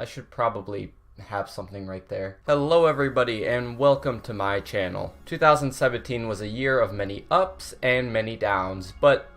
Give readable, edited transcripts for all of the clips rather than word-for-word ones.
I should probably have something right there. Hello everybody and welcome to my channel. 2017 was a year of many ups and many downs, but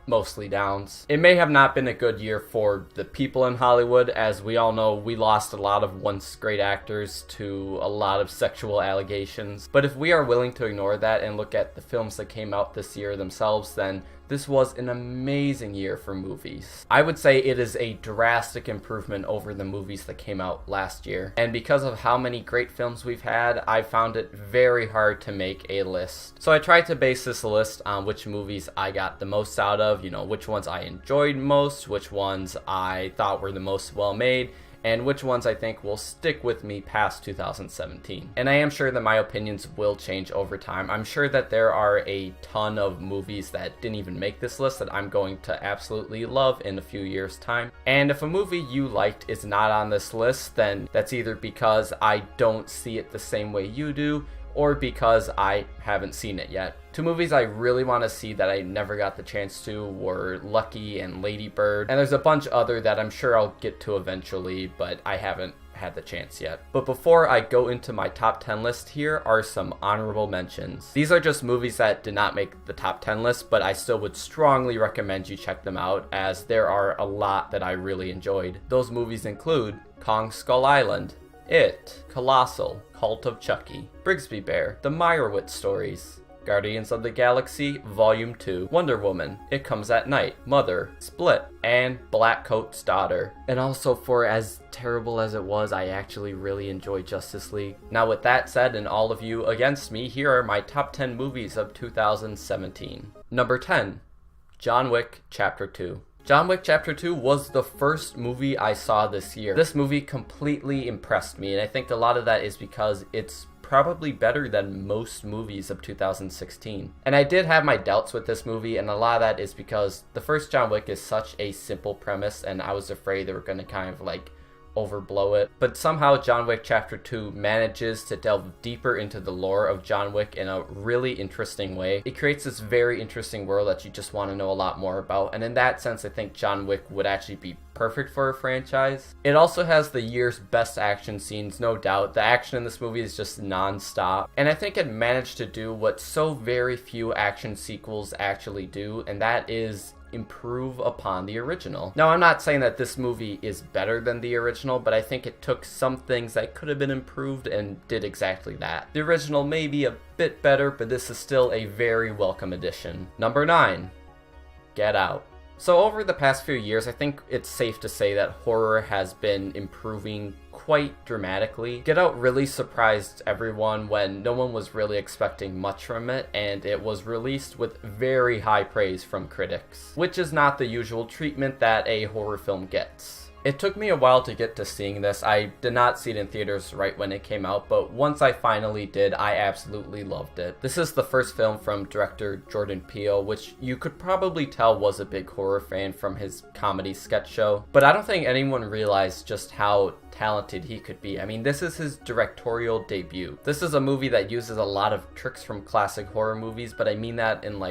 mostly downs. It may have not been a good year for the people in Hollywood. As we all know, we lost a lot of once great actors to a lot of sexual allegations. But if we are willing to ignore that and look at the films that came out this year themselves, then this was an amazing year for movies. I would say it is a drastic improvement over the movies that came out last year. And because of how many great films we've had, I found it very hard to make a list. So I tried to base this list on which movies I got the most out of, which ones I enjoyed most, which ones I thought were the most well made, and which ones I think will stick with me past 2017. And I am sure that my opinions will change over time. I'm sure that there are a ton of movies that didn't even make this list that I'm going to absolutely love in a few years' time. And if a movie you liked is not on this list, then that's either because I don't see it the same way you do, or because I haven't seen it yet. Two movies I really want to see that I never got the chance to were Lucky and Lady Bird, and there's a bunch other that I'm sure I'll get to eventually, but I haven't had the chance yet. But before I go into my top 10 list, here are some honorable mentions. These are just movies that did not make the top 10 list, but I still would strongly recommend you check them out, as there are a lot that I really enjoyed. Those movies include Kong Skull Island, It, Colossal, Cult of Chucky, Brigsby Bear, The Meyerowitz Stories, Guardians of the Galaxy Volume 2, Wonder Woman, It Comes at Night, Mother, Split, and Blackcoat's Daughter. And also, for as terrible as it was, I actually really enjoyed Justice League. Now with that said, and all of you against me, here are my top 10 movies of 2017. Number 10, John Wick Chapter 2. John Wick Chapter 2 was the first movie I saw this year. This movie completely impressed me, and I think a lot of that is because it's probably better than most movies of 2016. And I did have my doubts with this movie, and a lot of that is because the first John Wick is such a simple premise, and I was afraid they were going to kind of overblow it. But somehow John Wick Chapter 2 manages to delve deeper into the lore of John Wick in a really interesting way. It creates this very interesting world that you just want to know a lot more about, and in that sense I think John Wick would actually be perfect for a franchise. It also has the year's best action scenes, no doubt. The action in this movie is just non-stop, and I think it managed to do what so very few action sequels actually do, and that is improve upon the original. Now, I'm not saying that this movie is better than the original, but I think it took some things that could have been improved and did exactly that. The original may be a bit better, but this is still a very welcome addition. Number 9, Get Out. So over the past few years, I think it's safe to say that horror has been improving quite dramatically. Get Out really surprised everyone when no one was really expecting much from it, and it was released with very high praise from critics, which is not the usual treatment that a horror film gets. It took me a while to get to seeing this. I did not see it in theaters right when it came out, but once I finally did, I absolutely loved it. This is the first film from director Jordan Peele, which you could probably tell was a big horror fan from his comedy sketch show, but I don't think anyone realized just how talented he could be. I mean, this is his directorial debut. This is a movie that uses a lot of tricks from classic horror movies, but I mean that in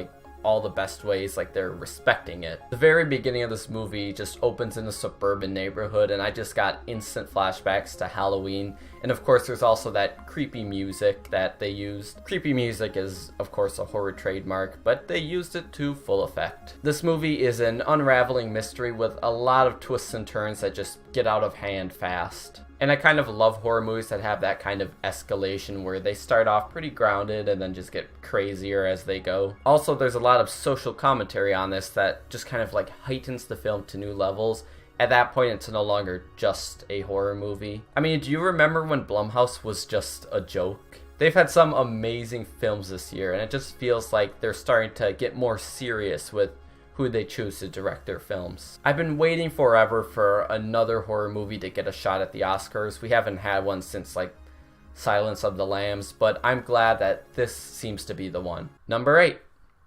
all the best ways, they're respecting it. The very beginning of this movie just opens in a suburban neighborhood, and I just got instant flashbacks to Halloween. And of course there's also that creepy music that they used. Creepy music is of course a horror trademark, but they used it to full effect. This movie is an unraveling mystery with a lot of twists and turns that just get out of hand fast. And I kind of love horror movies that have that kind of escalation where they start off pretty grounded and then just get crazier as they go. Also, there's a lot of social commentary on this that just kind of heightens the film to new levels. At that point, it's no longer just a horror movie. I mean, do you remember when Blumhouse was just a joke? They've had some amazing films this year, and it just feels like they're starting to get more serious with who they choose to direct their films. I've been waiting forever for another horror movie to get a shot at the Oscars. We haven't had one since Silence of the Lambs, but I'm glad that this seems to be the one. Number 8,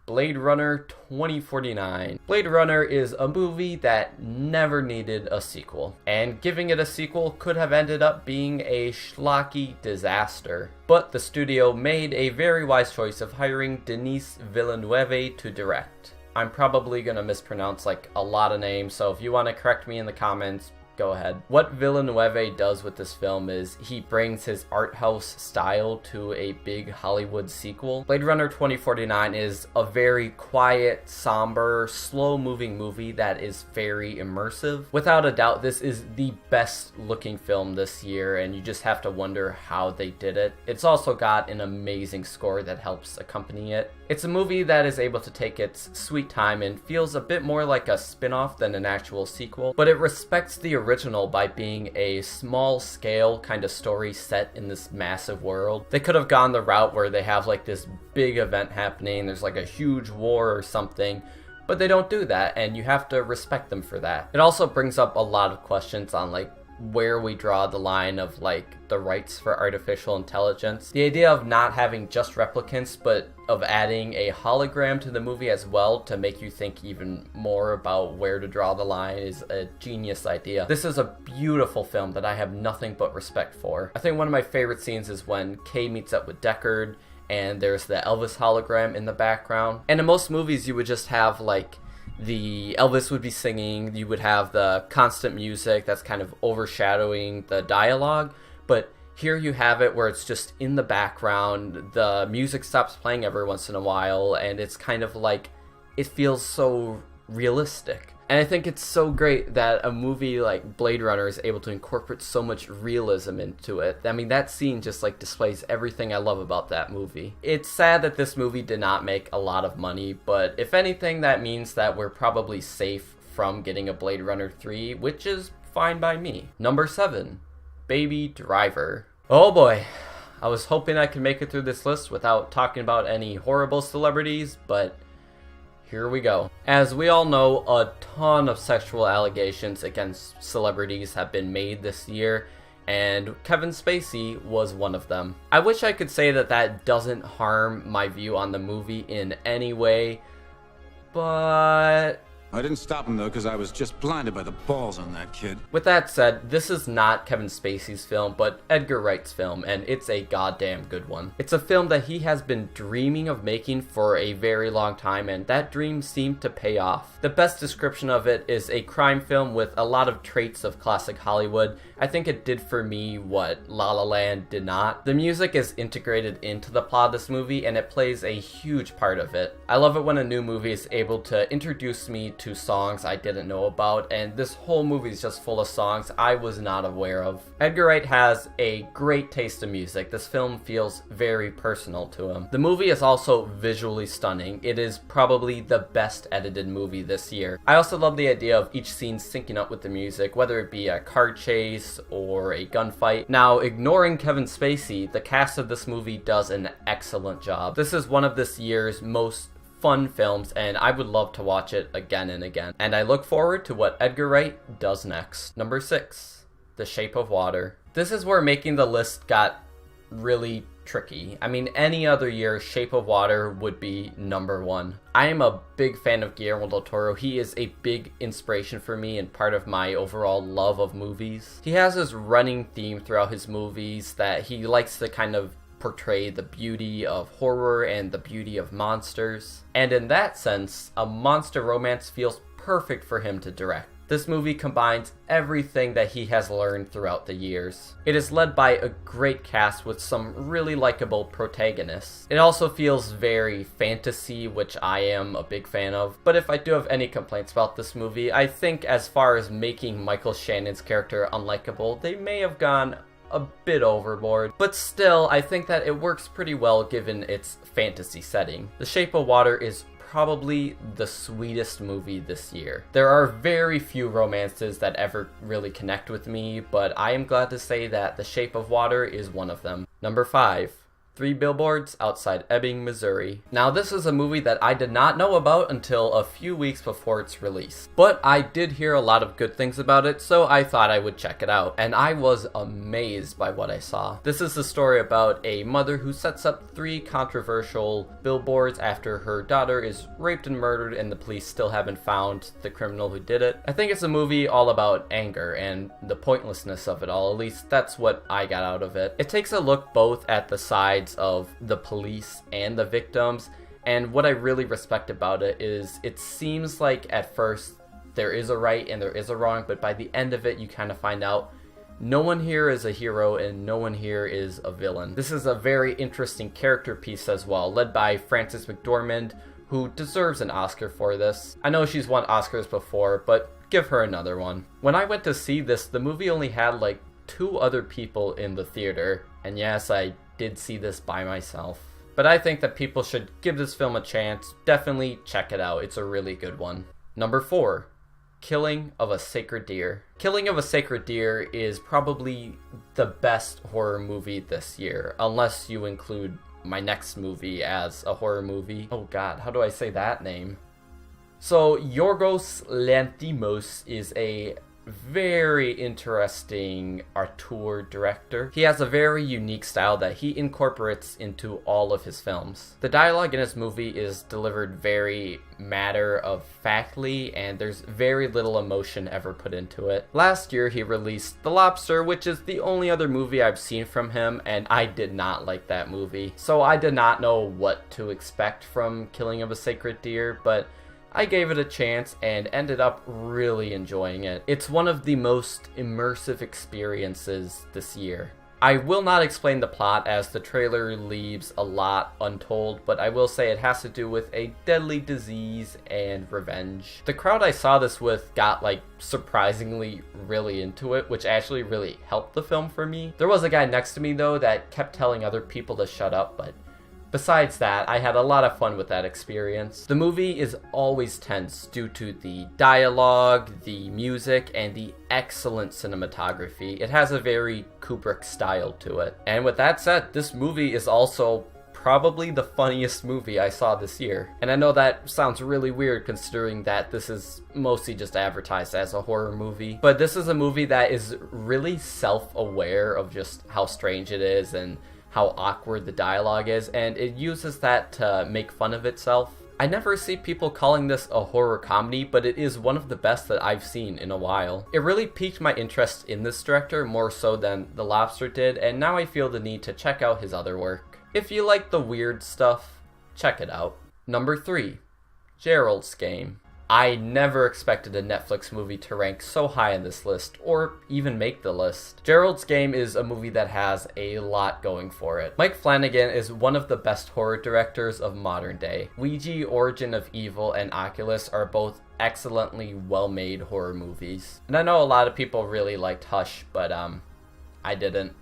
Blade Runner 2049. Blade Runner is a movie that never needed a sequel, and giving it a sequel could have ended up being a schlocky disaster. But the studio made a very wise choice of hiring Denis Villeneuve to direct. I'm probably gonna mispronounce a lot of names, so if you want to correct me in the comments, go ahead. What Villeneuve does with this film is he brings his art house style to a big Hollywood sequel. Blade Runner 2049 is a very quiet, somber, slow-moving movie that is very immersive. Without a doubt, this is the best looking film this year, and you just have to wonder how they did it. It's also got an amazing score that helps accompany it. It's a movie that is able to take its sweet time and feels a bit more like a spin-off than an actual sequel, but it respects the original by being a small-scale kind of story set in this massive world. They could have gone the route where they have like this big event happening, there's like a huge war or something, but they don't do that, and you have to respect them for that. It also brings up a lot of questions on like where we draw the line of like the rights for artificial intelligence. The idea of not having just replicants, but of adding a hologram to the movie as well to make you think even more about where to draw the line is a genius idea. This is a beautiful film that I have nothing but respect for. I think one of my favorite scenes is when Kay meets up with Deckard and there's the Elvis hologram in the background. And in most movies you would just have like the Elvis would be singing, you would have the constant music that's kind of overshadowing the dialogue, but here you have it where it's just in the background, the music stops playing every once in a while, and it's kind of like, it feels so realistic. And I think it's so great that a movie like Blade Runner is able to incorporate so much realism into it. I mean, that scene just like displays everything I love about that movie. It's sad that this movie did not make a lot of money, but if anything, that means that we're probably safe from getting a Blade Runner 3, which is fine by me. NumberSeven, Baby Driver. Oh boy, I was hoping I could make it through this list without talking about any horrible celebrities, but here we go. As we all know, a ton of sexual allegations against celebrities have been made this year, and Kevin Spacey was one of them. I wish I could say that that doesn't harm my view on the movie in any way, but I didn't stop him, though, because I was just blinded by the balls on that kid. With that said, this is not Kevin Spacey's film, but Edgar Wright's film, and it's a goddamn good one. It's a film that he has been dreaming of making for a very long time, and that dream seemed to pay off. The best description of it is a crime film with a lot of traits of classic Hollywood. I think it did for me what La La Land did not. The music is integrated into the plot of this movie, and it plays a huge part of it. I love it when a new movie is able to introduce me to songs I didn't know about, and this whole movie is just full of songs I was not aware of. Edgar Wright has a great taste in music. This film feels very personal to him. The movie is also visually stunning. It is probably the best edited movie this year. I also love the idea of each scene syncing up with the music, whether it be a car chase or a gunfight. Now, ignoring Kevin Spacey, the cast of this movie does an excellent job. This is one of this year's most fun films, and I would love to watch it again and again. And I look forward to what Edgar Wright does next. Number 6, The Shape of Water. This is where making the list got really tricky. I mean, any other year, Shape of Water would be number 1. I am a big fan of Guillermo del Toro. He is a big inspiration for me and part of my overall love of movies. He has this running theme throughout his movies that he likes to kind of portray the beauty of horror and the beauty of monsters. And in that sense, a monster romance feels perfect for him to direct. This movie combines everything that he has learned throughout the years. It is led by a great cast with some really likable protagonists. It also feels very fantasy, which I am a big fan of. But if I do have any complaints about this movie, I think as far as making Michael Shannon's character unlikable, they may have gone a bit overboard, but still, I think that it works pretty well given its fantasy setting. The Shape of Water is probably the sweetest movie this year. There are very few romances that ever really connect with me, but I am glad to say that The Shape of Water is one of them. Number 5, 3 Billboards Outside Ebbing, Missouri. Now, this is a movie that I did not know about until a few weeks before its release, but I did hear a lot of good things about it, so I thought I would check it out, and I was amazed by what I saw. This is the story about a mother who sets up 3 controversial billboards after her daughter is raped and murdered, and the police still haven't found the criminal who did it. I think it's a movie all about anger and the pointlessness of it all. At least that's what I got out of it. It takes a look both at the sides of the police and the victims, and what I really respect about it is it seems like at first there is a right and there is a wrong, but by the end of it, you kind of find out no one here is a hero and no one here is a villain. This is a very interesting character piece as well, led by Frances McDormand, who deserves an Oscar for this. I know she's won Oscars before, but give her another one. When I went to see this, the movie only had like 2 other people in the theater, and yes, I did see this by myself. But I think that people should give this film a chance. Definitely check it out. It's a really good one. Number 4. Killing of a Sacred Deer. Killing of a Sacred Deer is probably the best horror movie this year, unless you include my next movie as a horror movie. Oh god, how do I say that name? So, Yorgos Lanthimos is a very interesting auteur director. He has a very unique style that he incorporates into all of his films. The dialogue in his movie is delivered very matter-of-factly, and there's very little emotion ever put into it. Last year he released The Lobster, which is the only other movie I've seen from him, and I did not like that movie. So I did not know what to expect from Killing of a Sacred Deer, but I gave it a chance and ended up really enjoying it. It's one of the most immersive experiences this year. I will not explain the plot as the trailer leaves a lot untold, but I will say it has to do with a deadly disease and revenge. The crowd I saw this with got like surprisingly really into it, which actually really helped the film for me. There was a guy next to me though that kept telling other people to shut up, but besides that, I had a lot of fun with that experience. The movie is always tense due to the dialogue, the music, and the excellent cinematography. It has a very Kubrick style to it. And with that said, this movie is also probably the funniest movie I saw this year. And I know that sounds really weird considering that this is mostly just advertised as a horror movie. But this is a movie that is really self-aware of just how strange it is and how awkward the dialogue is, and it uses that to make fun of itself. I never see people calling this a horror comedy, but it is one of the best that I've seen in a while. It really piqued my interest in this director more so than The Lobster did, and now I feel the need to check out his other work. If you like the weird stuff, check it out. Number 3. Gerald's Game. I never expected a Netflix movie to rank so high on this list, or even make the list. Gerald's Game is a movie that has a lot going for it. Mike Flanagan is one of the best horror directors of modern day. Ouija, Origin of Evil, and Oculus are both excellently well-made horror movies. And I know a lot of people really liked Hush, but I didn't.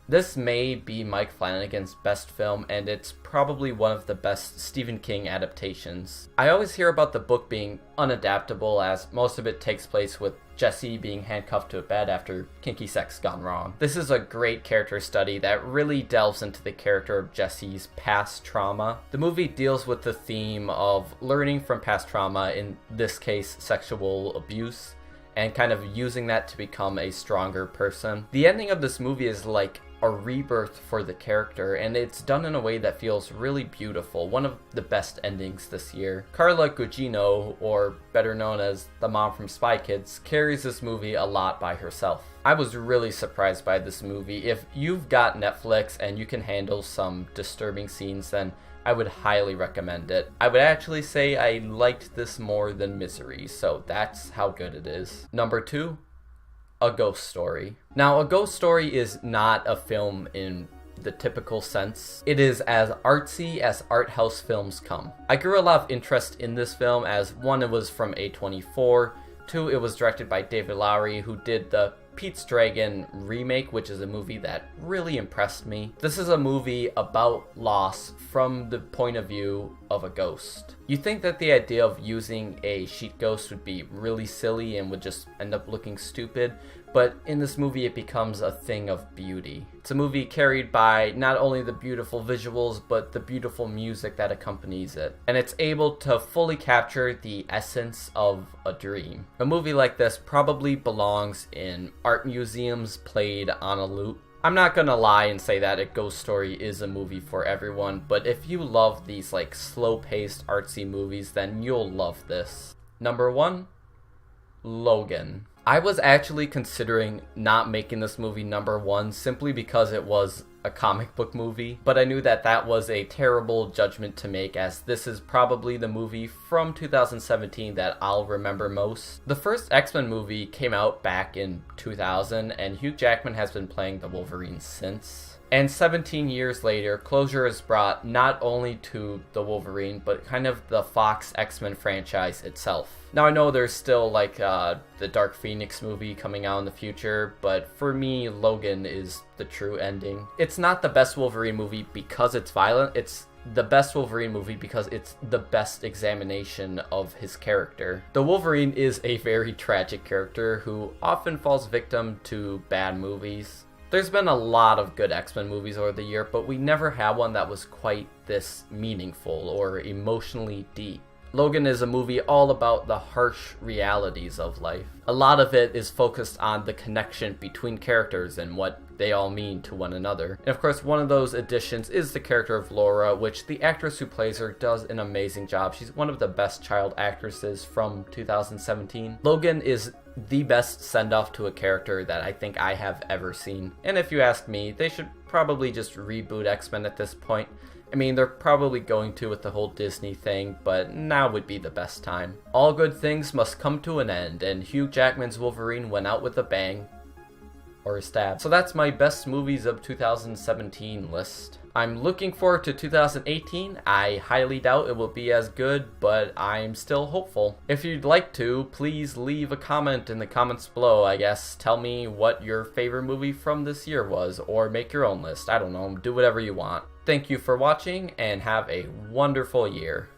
This may be Mike Flanagan's best film, and it's probably one of the best Stephen King adaptations. I always hear about the book being unadaptable, as most of it takes place with Jesse being handcuffed to a bed after kinky sex gone wrong. This is a great character study that really delves into the character of Jesse's past trauma. The movie deals with the theme of learning from past trauma, in this case sexual abuse, and kind of using that to become a stronger person. The ending of this movie is like a rebirth for the character, and it's done in a way that feels really beautiful. One of the best endings this year. Carla Gugino, or better known as the mom from Spy Kids, carries this movie a lot by herself. I was really surprised by this movie. If you've got Netflix and you can handle some disturbing scenes, then I would highly recommend it. I would actually say I liked this more than Misery, so that's how good it is. Number 2. A Ghost Story. Now, A Ghost Story is not a film in the typical sense. It is as artsy as art house films come. I grew a lot of interest in this film as, one, it was from A24, 2, it was directed by David Lowery, who did the Pete's Dragon remake, which is a movie that really impressed me. This is a movie about loss from the point of view of a ghost. You think that the idea of using a sheet ghost would be really silly and would just end up looking stupid, but in this movie it becomes a thing of beauty. It's a movie carried by not only the beautiful visuals, but the beautiful music that accompanies it. And it's able to fully capture the essence of a dream. A movie like this probably belongs in art museums played on a loop. I'm not gonna lie and say that A Ghost Story is a movie for everyone, but if you love these like slow-paced artsy movies, then you'll love this. Number 1, Logan. I was actually considering not making this movie number 1 simply because it was a comic book movie, but I knew that that was a terrible judgment to make, as this is probably the movie from 2017 that I'll remember most. The first X-Men movie came out back in 2000, and Hugh Jackman has been playing the Wolverine since. And 17 years later, closure is brought not only to the Wolverine, but kind of the Fox X-Men franchise itself. Now I know there's still like the Dark Phoenix movie coming out in the future, but for me, Logan is the true ending. It's not the best Wolverine movie because it's violent, it's the best Wolverine movie because it's the best examination of his character. The Wolverine is a very tragic character who often falls victim to bad movies. There's been a lot of good X-Men movies over the year, but we never had one that was quite this meaningful or emotionally deep. Logan is a movie all about the harsh realities of life. A lot of it is focused on the connection between characters and what they all mean to one another. And of course, one of those additions is the character of Laura, which the actress who plays her does an amazing job. She's one of the best child actresses from 2017. Logan is the best send-off to a character that I think I have ever seen. And if you ask me, they should probably just reboot X-Men at this point. I mean, they're probably going to with the whole Disney thing, but now would be the best time. All good things must come to an end, and Hugh Jackman's Wolverine went out with a bang. Or a stab. So that's my best movies of 2017 list. I'm looking forward to 2018. I highly doubt it will be as good, but I'm still hopeful. If you'd like to, please leave a comment in the comments below, I guess. Tell me what your favorite movie from this year was, or make your own list. I don't know, do whatever you want. Thank you for watching, and have a wonderful year.